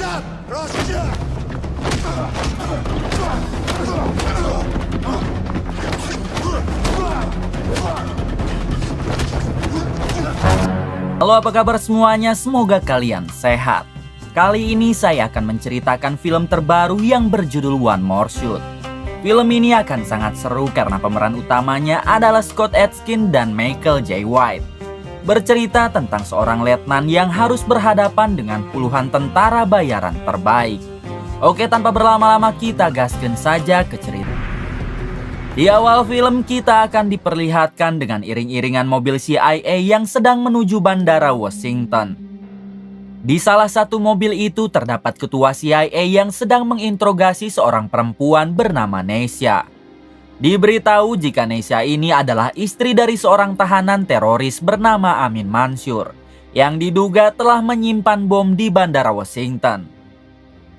Halo, apa kabar semuanya? Semoga kalian sehat. Kali ini saya akan menceritakan film terbaru yang berjudul One More Shoot. Film ini akan sangat seru karena pemeran utamanya adalah Scott Adkins dan Michael Jai White. Bercerita tentang seorang letnan yang harus berhadapan dengan puluhan tentara bayaran terbaik. Oke, tanpa berlama-lama kita gaskan saja ke cerita. Di awal film kita akan diperlihatkan dengan iring-iringan mobil CIA yang sedang menuju bandara Washington. Di salah satu mobil itu terdapat ketua CIA yang sedang menginterogasi seorang perempuan bernama Nesia. Diberitahu jika Nesia ini adalah istri dari seorang tahanan teroris bernama Amin Mansur yang diduga telah menyimpan bom di bandara Washington.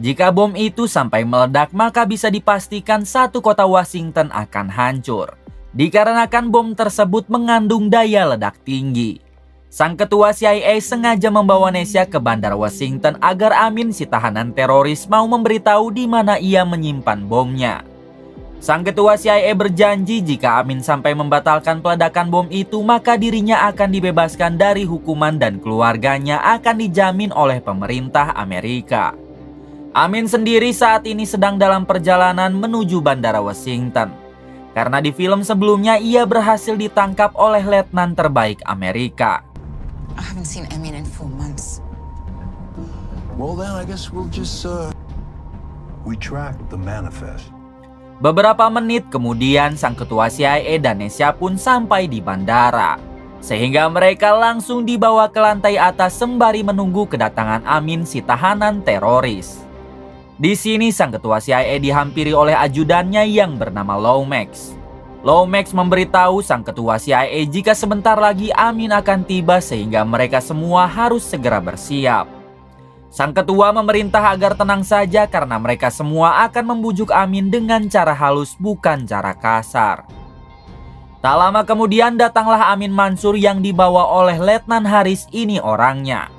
Jika bom itu sampai meledak, maka bisa dipastikan satu kota Washington akan hancur. Dikarenakan bom tersebut mengandung daya ledak tinggi. Sang ketua CIA sengaja membawa Nesia ke bandara Washington agar Amin, si tahanan teroris, mau memberitahu di mana ia menyimpan bomnya. Sang ketua CIA berjanji jika Amin sampai membatalkan peledakan bom itu, maka dirinya akan dibebaskan dari hukuman dan keluarganya akan dijamin oleh pemerintah Amerika. Amin sendiri saat ini sedang dalam perjalanan menuju bandara Washington. Karena di film sebelumnya ia berhasil ditangkap oleh letnan terbaik Amerika. I haven't seen Amin in 4 months. Well then, I guess we'll just, we track the manifest. Beberapa menit kemudian sang ketua CIA dan Nesia pun sampai di bandara. Sehingga mereka langsung dibawa ke lantai atas sembari menunggu kedatangan Amin, si tahanan teroris. Di sini sang ketua CIA dihampiri oleh ajudannya yang bernama Lomax. Lomax memberitahu sang ketua CIA jika sebentar lagi Amin akan tiba sehingga mereka semua harus segera bersiap. Sang ketua memerintah agar tenang saja karena mereka semua akan membujuk Amin dengan cara halus bukan cara kasar. Tak lama kemudian datanglah Amin Mansur yang dibawa oleh Letnan Haris, ini orangnya.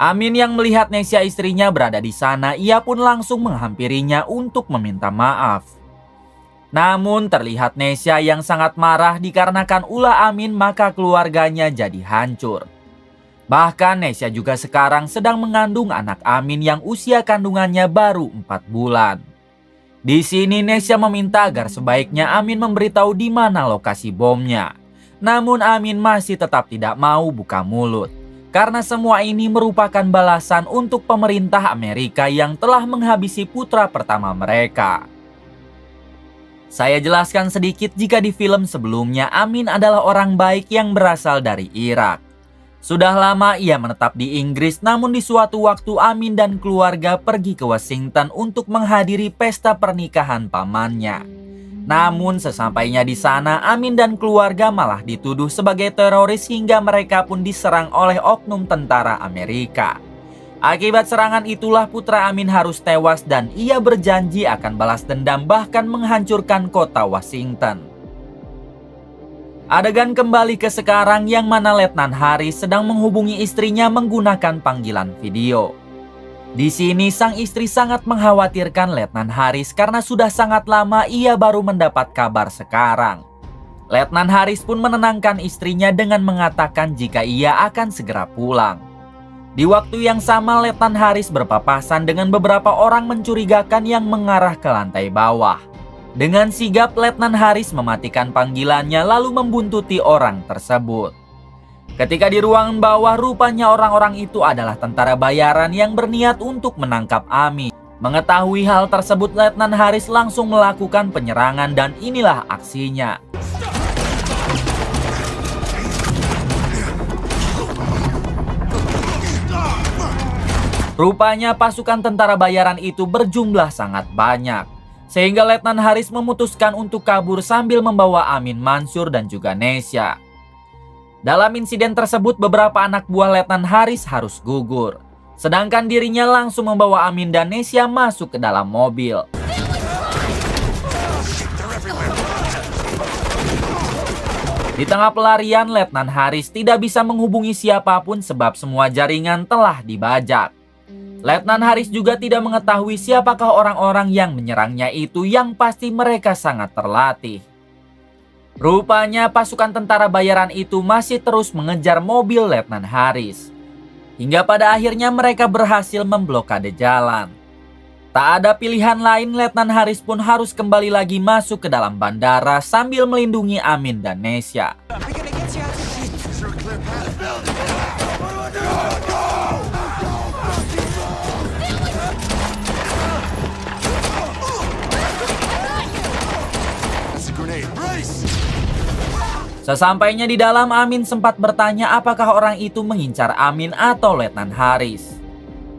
Amin yang melihat Nesia istrinya berada di sana, ia pun langsung menghampirinya untuk meminta maaf. Namun terlihat Nesia yang sangat marah dikarenakan ulah Amin maka keluarganya jadi hancur. Bahkan Nesia juga sekarang sedang mengandung anak Amin yang usia kandungannya baru 4 bulan. Di sini Nesia meminta agar sebaiknya Amin memberitahu di mana lokasi bomnya. Namun Amin masih tetap tidak mau buka mulut. Karena semua ini merupakan balasan untuk pemerintah Amerika yang telah menghabisi putra pertama mereka. Saya jelaskan sedikit jika di film sebelumnya Amin adalah orang baik yang berasal dari Irak. Sudah lama ia menetap di Inggris, namun di suatu waktu Amin dan keluarga pergi ke Washington untuk menghadiri pesta pernikahan pamannya. Namun sesampainya di sana, Amin dan keluarga malah dituduh sebagai teroris hingga mereka pun diserang oleh oknum tentara Amerika. Akibat serangan itulah putra Amin harus tewas dan ia berjanji akan balas dendam bahkan menghancurkan kota Washington. Adegan kembali ke sekarang yang mana Letnan Haris sedang menghubungi istrinya menggunakan panggilan video. Di sini sang istri sangat mengkhawatirkan Letnan Haris karena sudah sangat lama ia baru mendapat kabar sekarang. Letnan Haris pun menenangkan istrinya dengan mengatakan jika ia akan segera pulang. Di waktu yang sama Letnan Haris berpapasan dengan beberapa orang mencurigakan yang mengarah ke lantai bawah. Dengan sigap Letnan Haris mematikan panggilannya lalu membuntuti orang tersebut. Ketika di ruangan bawah, rupanya orang-orang itu adalah tentara bayaran yang berniat untuk menangkap Amin. Mengetahui hal tersebut, Letnan Haris langsung melakukan penyerangan dan inilah aksinya. Rupanya pasukan tentara bayaran itu berjumlah sangat banyak. Sehingga Letnan Haris memutuskan untuk kabur sambil membawa Amin Mansur dan juga Nesia. Dalam insiden tersebut beberapa anak buah Letnan Haris harus gugur. Sedangkan dirinya langsung membawa Amin dan Nesia masuk ke dalam mobil. Di tengah pelarian, Letnan Haris tidak bisa menghubungi siapapun sebab semua jaringan telah dibajak. Letnan Haris juga tidak mengetahui siapakah orang-orang yang menyerangnya itu, yang pasti mereka sangat terlatih. Rupanya pasukan tentara bayaran itu masih terus mengejar mobil Letnan Haris. Hingga pada akhirnya mereka berhasil memblokade jalan. Tak ada pilihan lain, Letnan Haris pun harus kembali lagi masuk ke dalam bandara sambil melindungi Amin dan Nesya. Sesampainya di dalam, Amin sempat bertanya apakah orang itu mengincar Amin atau Letnan Haris.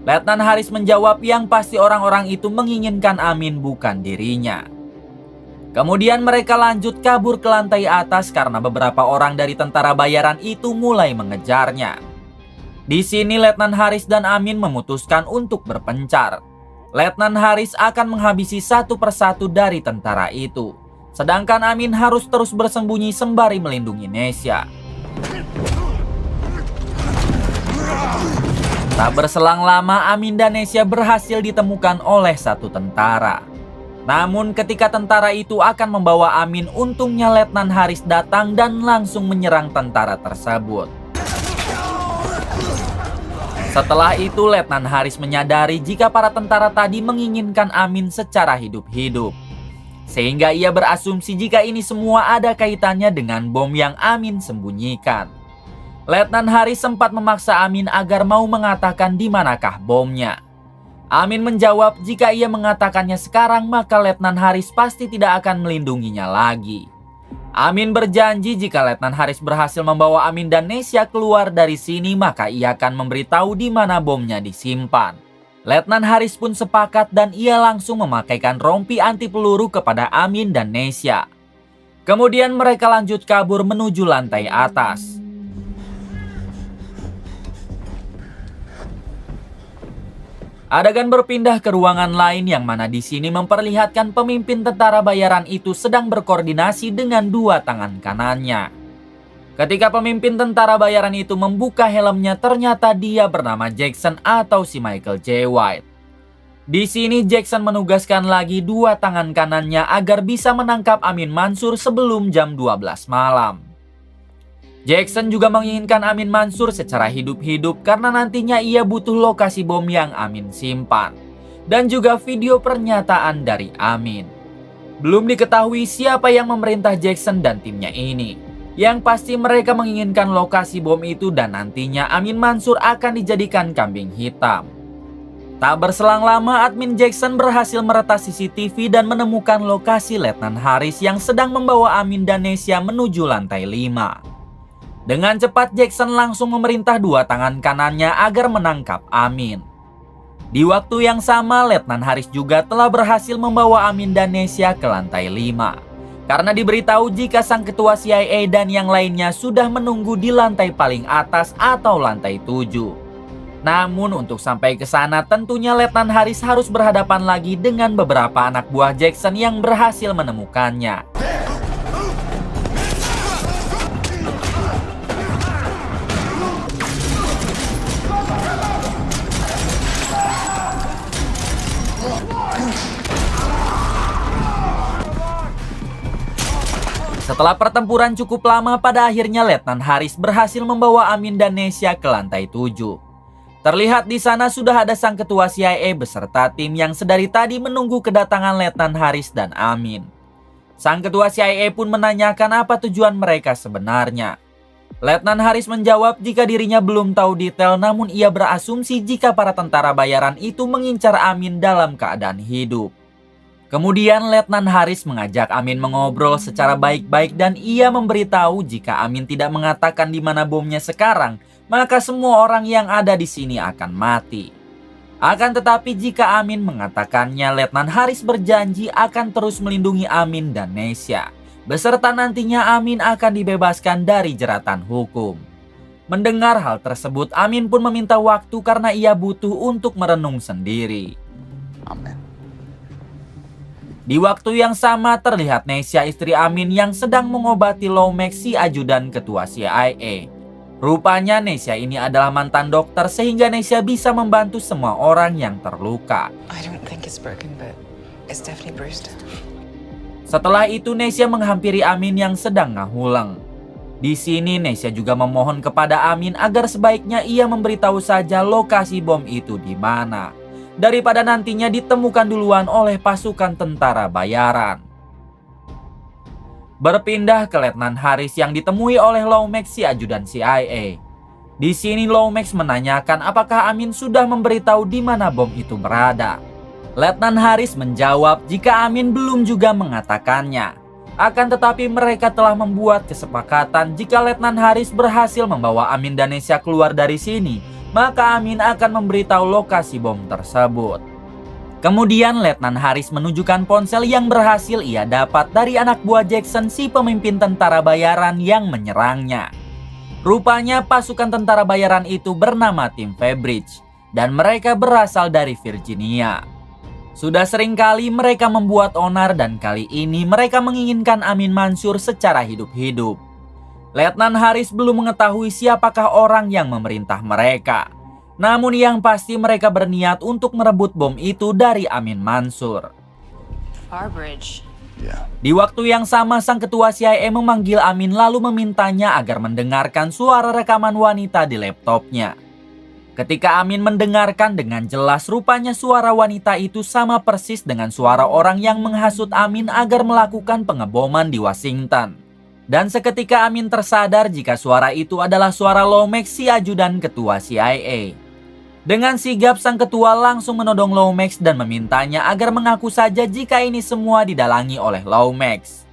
Letnan Haris menjawab yang pasti orang-orang itu menginginkan Amin, bukan dirinya. Kemudian mereka lanjut kabur ke lantai atas karena beberapa orang dari tentara bayaran itu mulai mengejarnya. Di sini Letnan Haris dan Amin memutuskan untuk berpencar. Letnan Haris akan menghabisi satu persatu dari tentara itu, sedangkan Amin harus terus bersembunyi sembari melindungi Nesya. Tak berselang lama, Amin dan Nesya berhasil ditemukan oleh satu tentara. Namun ketika tentara itu akan membawa Amin, untungnya Letnan Haris datang dan langsung menyerang tentara tersebut. Setelah itu Letnan Haris menyadari jika para tentara tadi menginginkan Amin secara hidup-hidup. Sehingga ia berasumsi jika ini semua ada kaitannya dengan bom yang Amin sembunyikan. Letnan Haris sempat memaksa Amin agar mau mengatakan di manakah bomnya. Amin menjawab jika ia mengatakannya sekarang maka Letnan Haris pasti tidak akan melindunginya lagi. Amin berjanji jika Letnan Haris berhasil membawa Amin dan Nesya keluar dari sini maka ia akan memberitahu di mana bomnya disimpan. Letnan Haris pun sepakat dan ia langsung memakaikan rompi anti peluru kepada Amin dan Nesya. Kemudian mereka lanjut kabur menuju lantai atas. Adegan berpindah ke ruangan lain yang mana di sini memperlihatkan pemimpin tentara bayaran itu sedang berkoordinasi dengan dua tangan kanannya. Ketika pemimpin tentara bayaran itu membuka helmnya, ternyata dia bernama Jackson atau si Michael J. White. Di sini Jackson menugaskan lagi dua tangan kanannya agar bisa menangkap Amin Mansur sebelum jam 12 malam. Jackson juga menginginkan Amin Mansur secara hidup-hidup karena nantinya ia butuh lokasi bom yang Amin simpan. Dan juga video pernyataan dari Amin. Belum diketahui siapa yang memerintah Jackson dan timnya ini. Yang pasti mereka menginginkan lokasi bom itu dan nantinya Amin Mansur akan dijadikan kambing hitam. Tak berselang lama, admin Jackson berhasil meretas CCTV dan menemukan lokasi Letnan Haris yang sedang membawa Amin dan Nesya menuju lantai 5. Dengan cepat Jackson langsung memerintah dua tangan kanannya agar menangkap Amin. Di waktu yang sama, Letnan Haris juga telah berhasil membawa Amin dan Nesya ke lantai 5. Karena diberitahu jika sang ketua CIA dan yang lainnya sudah menunggu di lantai paling atas atau lantai 7. Namun untuk sampai ke sana tentunya Letnan Haris harus berhadapan lagi dengan beberapa anak buah Jackson yang berhasil menemukannya. Setelah pertempuran cukup lama, pada akhirnya Letnan Haris berhasil membawa Amin dan Nesya ke lantai 7. Terlihat di sana sudah ada sang ketua CIA beserta tim yang sedari tadi menunggu kedatangan Letnan Haris dan Amin. Sang ketua CIA pun menanyakan apa tujuan mereka sebenarnya. Letnan Haris menjawab jika dirinya belum tahu detail, namun ia berasumsi jika para tentara bayaran itu mengincar Amin dalam keadaan hidup. Kemudian Letnan Haris mengajak Amin mengobrol secara baik-baik dan ia memberitahu jika Amin tidak mengatakan di mana bomnya sekarang, maka semua orang yang ada di sini akan mati. Akan tetapi jika Amin mengatakannya, Letnan Haris berjanji akan terus melindungi Amin dan Nesya. Beserta nantinya Amin akan dibebaskan dari jeratan hukum. Mendengar hal tersebut, Amin pun meminta waktu karena ia butuh untuk merenung sendiri. Amin. Di waktu yang sama terlihat Nesya istri Amin yang sedang mengobati Lomax si ajudan ketua CIA. Rupanya Nesya ini adalah mantan dokter sehingga Nesya bisa membantu semua orang yang terluka. I don't think it's broken, but it's definitely bruised. Setelah itu Nesya menghampiri Amin yang sedang ngahuleng. Di sini Nesya juga memohon kepada Amin agar sebaiknya ia memberitahu saja lokasi bom itu di mana, daripada nantinya ditemukan duluan oleh pasukan tentara bayaran. Berpindah ke Letnan Haris yang ditemui oleh Lomax si ajudan CIA. Di sini Lomax menanyakan apakah Amin sudah memberitahu di mana bom itu berada. Letnan Haris menjawab jika Amin belum juga mengatakannya. Akan tetapi mereka telah membuat kesepakatan jika Letnan Haris berhasil membawa Amin dan Nesya keluar dari sini, maka Amin akan memberitahu lokasi bom tersebut. Kemudian Letnan Haris menunjukkan ponsel yang berhasil ia dapat dari anak buah Jackson si pemimpin tentara bayaran yang menyerangnya. Rupanya pasukan tentara bayaran itu bernama Tim Fabridge dan mereka berasal dari Virginia. Sudah sering kali mereka membuat onar dan kali ini mereka menginginkan Amin Mansur secara hidup-hidup. Letnan Haris belum mengetahui siapakah orang yang memerintah mereka. Namun yang pasti mereka berniat untuk merebut bom itu dari Amin Mansur. Farbridge. Yeah. Di waktu yang sama sang ketua CIA memanggil Amin lalu memintanya agar mendengarkan suara rekaman wanita di laptopnya. Ketika Amin mendengarkan dengan jelas, rupanya suara wanita itu sama persis dengan suara orang yang menghasut Amin agar melakukan pengeboman di Washington. Dan seketika Amin tersadar jika suara itu adalah suara Lomax si ajudan ketua CIA. Dengan sigap sang ketua langsung menodong Lomax dan memintanya agar mengaku saja jika ini semua didalangi oleh Lomax.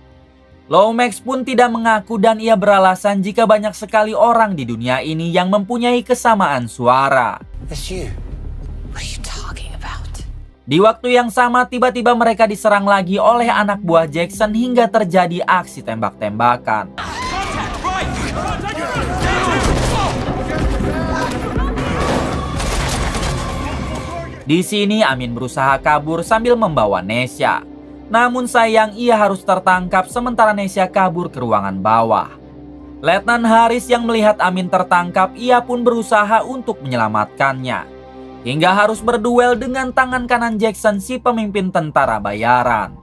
Lomax pun tidak mengaku dan ia beralasan jika banyak sekali orang di dunia ini yang mempunyai kesamaan suara. It's you. What are you talking about? Di waktu yang sama tiba-tiba mereka diserang lagi oleh anak buah Jackson hingga terjadi aksi tembak-tembakan. Di sini Amin berusaha kabur sambil membawa Nesya. Namun sayang ia harus tertangkap sementara Nesya kabur ke ruangan bawah. Letnan Haris yang melihat Amin tertangkap, ia pun berusaha untuk menyelamatkannya. Hingga harus berduel dengan tangan kanan Jackson si pemimpin tentara bayaran.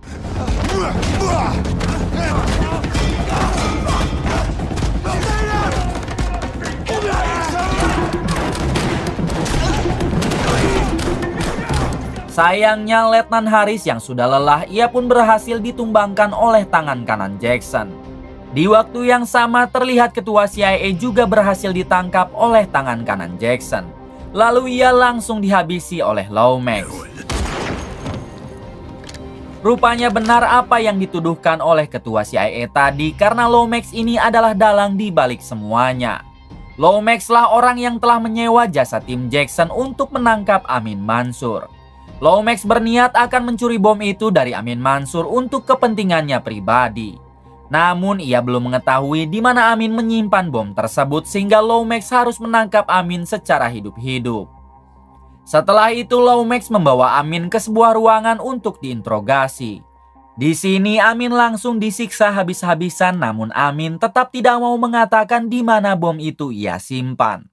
Sayangnya Letnan Haris yang sudah lelah, ia pun berhasil ditumbangkan oleh tangan kanan Jackson. Di waktu yang sama terlihat ketua CIA juga berhasil ditangkap oleh tangan kanan Jackson. Lalu ia langsung dihabisi oleh Lomax. Rupanya benar apa yang dituduhkan oleh ketua CIA tadi karena Lomax ini adalah dalang di balik semuanya. Lomax lah orang yang telah menyewa jasa tim Jackson untuk menangkap Amin Mansur. Lomax berniat akan mencuri bom itu dari Amin Mansur untuk kepentingannya pribadi. Namun ia belum mengetahui di mana Amin menyimpan bom tersebut sehingga Lomax harus menangkap Amin secara hidup-hidup. Setelah itu Lomax membawa Amin ke sebuah ruangan untuk diinterogasi. Di sini Amin langsung disiksa habis-habisan namun Amin tetap tidak mau mengatakan di mana bom itu ia simpan.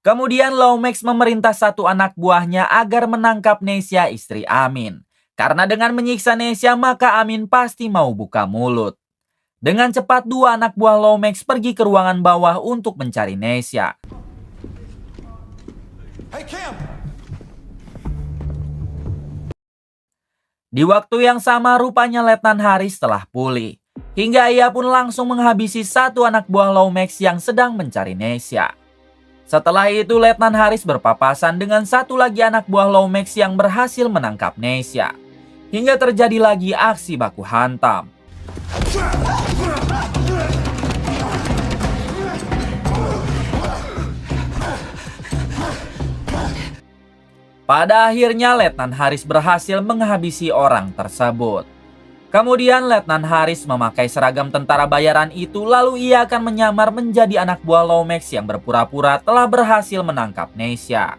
Kemudian Lomax memerintah satu anak buahnya agar menangkap Nesya istri Amin. Karena dengan menyiksa Nesya maka Amin pasti mau buka mulut. Dengan cepat dua anak buah Lomax pergi ke ruangan bawah untuk mencari Nesya. Hey, Cam! Di waktu yang sama rupanya Letnan Haris telah pulih. Hingga ia pun langsung menghabisi satu anak buah Lomax yang sedang mencari Nesya. Setelah itu Letnan Haris berpapasan dengan satu lagi anak buah Lomax yang berhasil menangkap Nesya. Hingga terjadi lagi aksi baku hantam. Pada akhirnya Letnan Haris berhasil menghabisi orang tersebut. Kemudian Letnan Haris memakai seragam tentara bayaran itu lalu ia akan menyamar menjadi anak buah Lomax yang berpura-pura telah berhasil menangkap Nesya.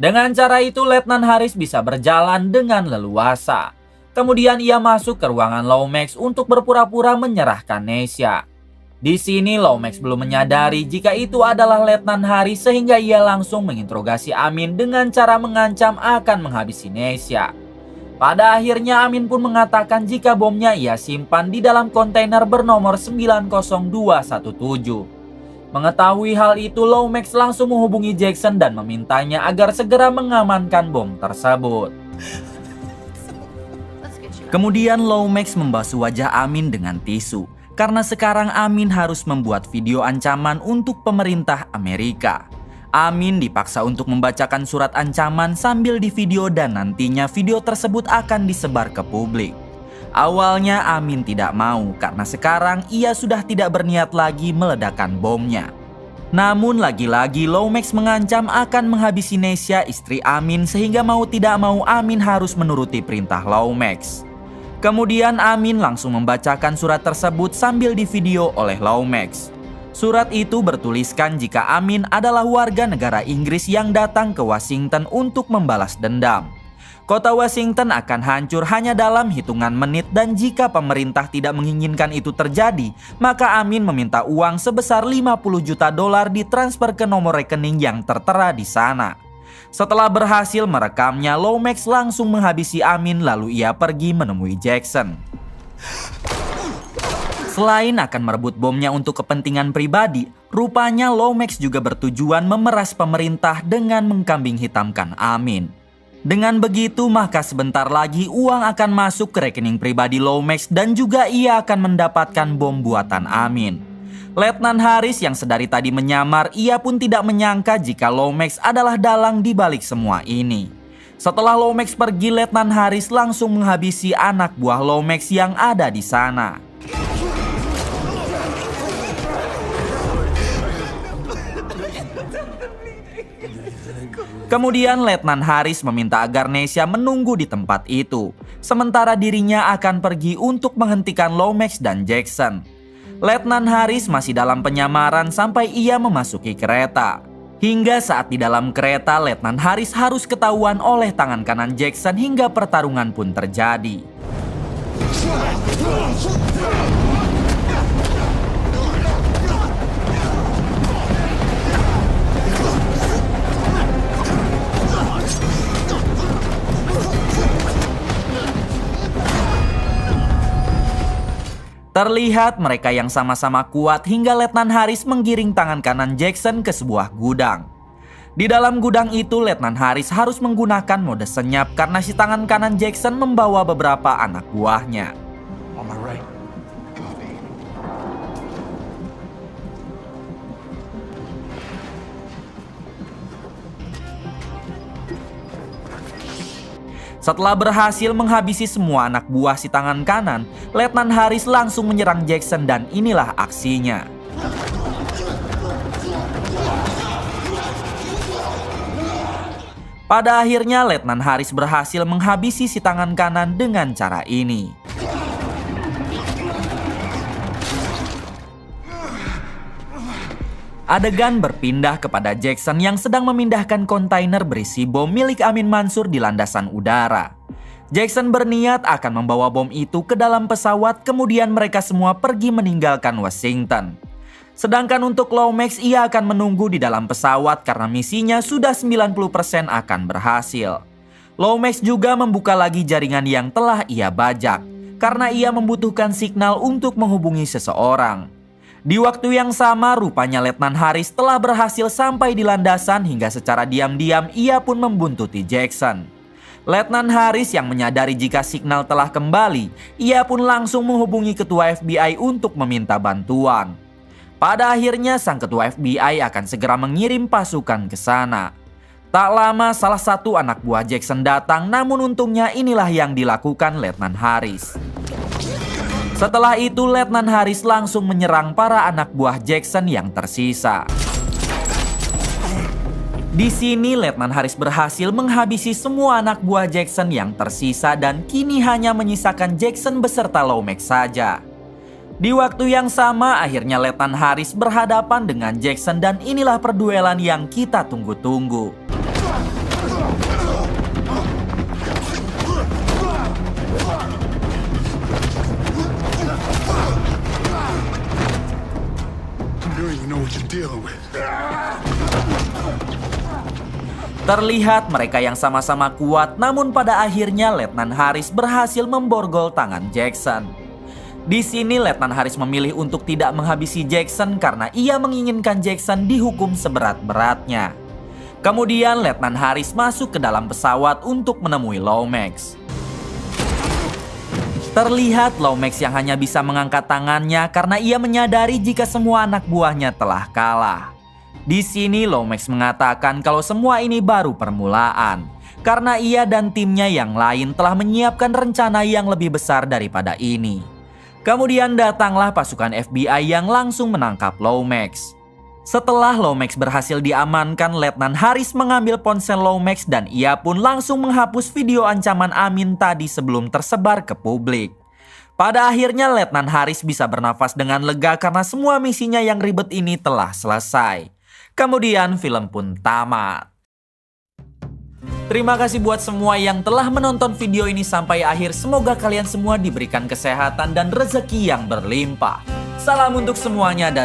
Dengan cara itu Letnan Haris bisa berjalan dengan leluasa. Kemudian ia masuk ke ruangan Lomax untuk berpura-pura menyerahkan Nesya. Di sini Lomax belum menyadari jika itu adalah Letnan Haris sehingga ia langsung menginterogasi Amin dengan cara mengancam akan menghabisi Nesya. Pada akhirnya Amin pun mengatakan jika bomnya ia simpan di dalam kontainer bernomor 90217. Mengetahui hal itu, Lomax langsung menghubungi Jackson dan memintanya agar segera mengamankan bom tersebut. Kemudian Lomax membasuh wajah Amin dengan tisu. Karena sekarang Amin harus membuat video ancaman untuk pemerintah Amerika. Amin dipaksa untuk membacakan surat ancaman sambil di video dan nantinya video tersebut akan disebar ke publik. Awalnya Amin tidak mau karena sekarang ia sudah tidak berniat lagi meledakkan bomnya. Namun lagi-lagi Lomax mengancam akan menghabisi Nesya, istri Amin, sehingga mau tidak mau Amin harus menuruti perintah Lomax. Kemudian Amin langsung membacakan surat tersebut sambil divideo oleh Lomax. Surat itu bertuliskan jika Amin adalah warga negara Inggris yang datang ke Washington untuk membalas dendam. Kota Washington akan hancur hanya dalam hitungan menit dan jika pemerintah tidak menginginkan itu terjadi, maka Amin meminta uang sebesar 50 juta dolar ditransfer ke nomor rekening yang tertera di sana. Setelah berhasil merekamnya, Lomax langsung menghabisi Amin lalu ia pergi menemui Jackson. Selain akan merebut bomnya untuk kepentingan pribadi, rupanya Lomax juga bertujuan memeras pemerintah dengan mengkambing hitamkan Amin. Dengan begitu, maka sebentar lagi uang akan masuk ke rekening pribadi Lomax dan juga ia akan mendapatkan bom buatan Amin. Letnan Haris yang sedari tadi menyamar, ia pun tidak menyangka jika Lomax adalah dalang di balik semua ini. Setelah Lomax pergi, Letnan Haris langsung menghabisi anak buah Lomax yang ada di sana. Kemudian Letnan Haris meminta agar Nesya menunggu di tempat itu, sementara dirinya akan pergi untuk menghentikan Lomax dan Jackson. Letnan Haris masih dalam penyamaran sampai ia memasuki kereta. Hingga saat di dalam kereta, Letnan Haris harus ketahuan oleh tangan kanan Jackson hingga pertarungan pun terjadi. Terlihat mereka yang sama-sama kuat hingga Letnan Haris menggiring tangan kanan Jackson ke sebuah gudang. Di dalam gudang itu, Letnan Haris harus menggunakan mode senyap karena si tangan kanan Jackson membawa beberapa anak buahnya. On my right. Setelah berhasil menghabisi semua anak buah si tangan kanan, Letnan Haris langsung menyerang Jackson dan inilah aksinya. Pada akhirnya Letnan Haris berhasil menghabisi si tangan kanan dengan cara ini. Adegan berpindah kepada Jackson yang sedang memindahkan kontainer berisi bom milik Amin Mansur di landasan udara. Jackson berniat akan membawa bom itu ke dalam pesawat, kemudian mereka semua pergi meninggalkan Washington. Sedangkan untuk Lomax, ia akan menunggu di dalam pesawat karena misinya sudah 90% akan berhasil. Lomax juga membuka lagi jaringan yang telah ia bajak, karena ia membutuhkan signal untuk menghubungi seseorang. Di waktu yang sama, rupanya Letnan Haris telah berhasil sampai di landasan hingga secara diam-diam ia pun membuntuti Jackson. Letnan Haris yang menyadari jika signal telah kembali, ia pun langsung menghubungi ketua FBI untuk meminta bantuan. Pada akhirnya sang ketua FBI akan segera mengirim pasukan ke sana. Tak lama salah satu anak buah Jackson datang, namun untungnya inilah yang dilakukan Letnan Haris. Setelah itu Letnan Haris langsung menyerang para anak buah Jackson yang tersisa. Di sini Letnan Haris berhasil menghabisi semua anak buah Jackson yang tersisa dan kini hanya menyisakan Jackson beserta Lomax saja. Di waktu yang sama akhirnya Letnan Haris berhadapan dengan Jackson dan inilah perduelan yang kita tunggu-tunggu. Terlihat mereka yang sama-sama kuat, namun pada akhirnya Letnan Harris berhasil memborgol tangan Jackson. Di sini Letnan Harris memilih untuk tidak menghabisi Jackson karena ia menginginkan Jackson dihukum seberat-beratnya. Kemudian Letnan Harris masuk ke dalam pesawat untuk menemui Lomax. Terlihat Lomax yang hanya bisa mengangkat tangannya karena ia menyadari jika semua anak buahnya telah kalah. Di sini Lomax mengatakan kalau semua ini baru permulaan, karena ia dan timnya yang lain telah menyiapkan rencana yang lebih besar daripada ini. Kemudian datanglah pasukan FBI yang langsung menangkap Lomax. Setelah Lomax berhasil diamankan, Letnan Harris mengambil ponsel Lomax dan ia pun langsung menghapus video ancaman Amin tadi sebelum tersebar ke publik. Pada akhirnya Letnan Harris bisa bernafas dengan lega karena semua misinya yang ribet ini telah selesai. Kemudian film pun tamat. Terima kasih buat semua yang telah menonton video ini sampai akhir. Semoga kalian semua diberikan kesehatan dan rezeki yang berlimpah. Salam untuk semuanya dan